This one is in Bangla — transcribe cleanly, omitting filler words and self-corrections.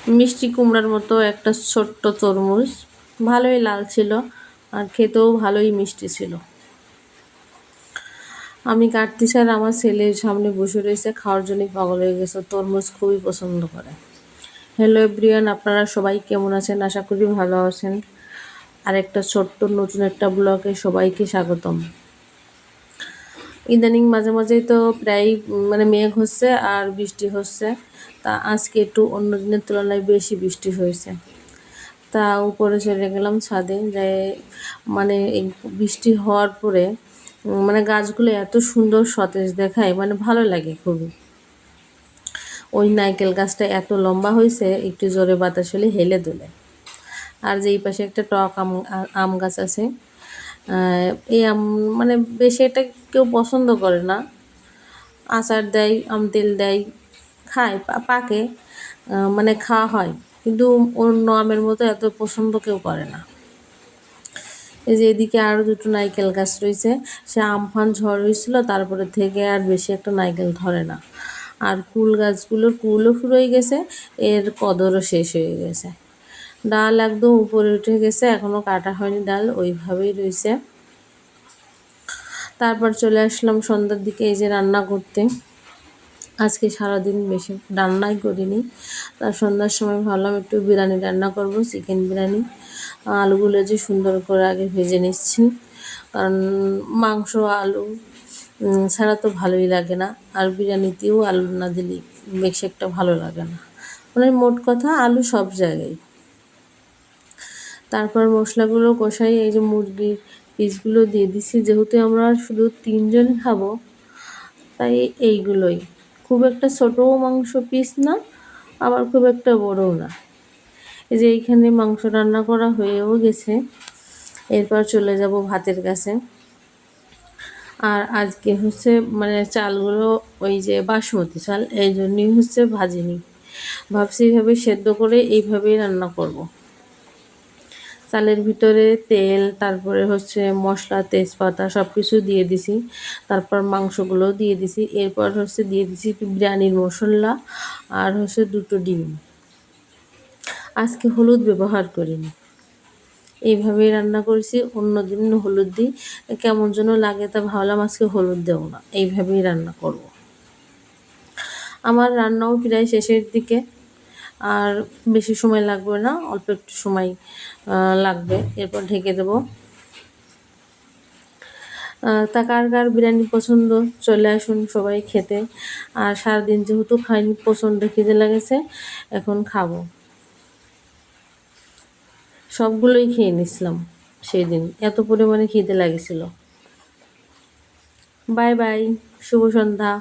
মিষ্টি কুমড়ার মতো একটা ছোট্ট তরমুজ, ভালোই লাল ছিল আর খেতেও ভালোই মিষ্টি ছিল। আমি কাটতেছি আর আমার ছেলের সামনে বসে রয়েছে, খাওয়ার জন্যই পাগল হয়ে গেছে, তরমুজ খুবই পছন্দ করে। হ্যালো এভরিওয়ান, আপনারা সবাই কেমন আছেন? আশা করি ভালো আছেন। আর একটা ছোট্ট নতুন একটা ব্লগে সবাইকে স্বাগতম। ইদানিং মাঝে মাঝেই তো প্রায় মেঘ হচ্ছে আর বৃষ্টি হচ্ছে। তা আজকে একটু অন্য দিনের তুলনায় বেশি বৃষ্টি হয়েছে। তা উপরে চলে গেলাম ছাদে, যে এই বৃষ্টি হওয়ার পরে গাছগুলো এত সুন্দর সতেজ দেখায়, ভালো লাগে খুবই। ওই নারকেল গাছটা এত লম্বা হয়েছে, একটু জোরে বাতাস হলে হেলে দুলে। আর যে এই পাশে একটা টক আম গাছ আছে। এই আম বেশি এটা কেউ পছন্দ করে না, আচার দেয়, আম তেল দেয়, খায়, পাকে, খাওয়া হয়, কিন্তু অন্য আমের মতো এত পছন্দ কেউ করে না। এই যে এদিকে আরও দুটো নারকেল গাছ রয়েছে, সে আমফান ঝড় হয়েছিল, তারপরে থেকে আর বেশি একটা নারকেল ধরে না। আর কুল গাছগুলোর কুলও ফুরোয় গেছে, এর কদরও শেষ হয়ে গেছে। ডাল একদম উপরে উঠে গেছে, এখনও কাটা হয়নি, ডাল ওইভাবেই রয়েছে। তারপর চলে আসলাম সন্ধ্যার দিকে এই যে রান্না করতে। আজকে সারাদিন বেশি রান্নাই করিনি, তার সন্ধ্যার সময় ভাবলাম একটু বিরিয়ানি রান্না করব, চিকেন বিরিয়ানি। আলুগুলো যে সুন্দর করে আগে ভেজে নিচ্ছি, কারণ মাংস আলু ছাড়া তো ভালোই লাগে না, আর বিরিয়ানিতেও আলু না দিলে বেশি একটা ভালো লাগে না, মোট কথা আলু সব জায়গায়। তারপর মশলাগুলো কষাই, এই যে মুরগির পিসগুলো দিয়ে দিছি, যেহেতু আমরা শুধু 3 জন খাবো, তাই এইগুলোই। খুব একটা ছোটও মাংস পিস না, আবার খুব একটা বড়ও না। এই যে এইখানে মাংস রান্না করা হয়েও গেছে, এরপর চলে যাব ভাতের কাছে। আর আজকে হচ্ছে চালগুলো ওই যে বাসমতি চাল, এই জন্যই হচ্ছে ভাজিনি, ভাবছি এইভাবে সেদ্ধ করে এইভাবেই রান্না করব। চালের ভিতরে তেল, তারপরে হচ্ছে মশলা, তেজপাতা সব কিছু দিয়ে দিছি, তারপর মাংসগুলো দিয়ে দিছি, এরপর হচ্ছে দিয়ে দিছি বিরিয়ানির মশলা, আর হচ্ছে 2টো ডিম। আজকে হলুদ ব্যবহার করিনি, এইভাবেই রান্না করেছি। অন্য দিন হলুদ দিই, কেমন যেন লাগে, তা ভাবলাম আজকে হলুদ দেবো না, এইভাবেই রান্না করব। আমার রান্নাও প্রায় শেষের দিকে, আর বেশি সময় লাগবে না, অল্প একটু সময় লাগবে, এরপর ঢেকে দেবো। তা কার কার বিরিয়ানি পছন্দ, চলে আসুন সবাই খেতে। আর সারাদিন যেহেতু খাইনি, প্রচণ্ড খিদে লেগেছে, এখন খাবো। সবগুলোই খেয়ে নিছিলাম সেই দিন, এত পরিমাণে খিদে লাগেছিল। বাই বাই, শুভ সন্ধ্যা।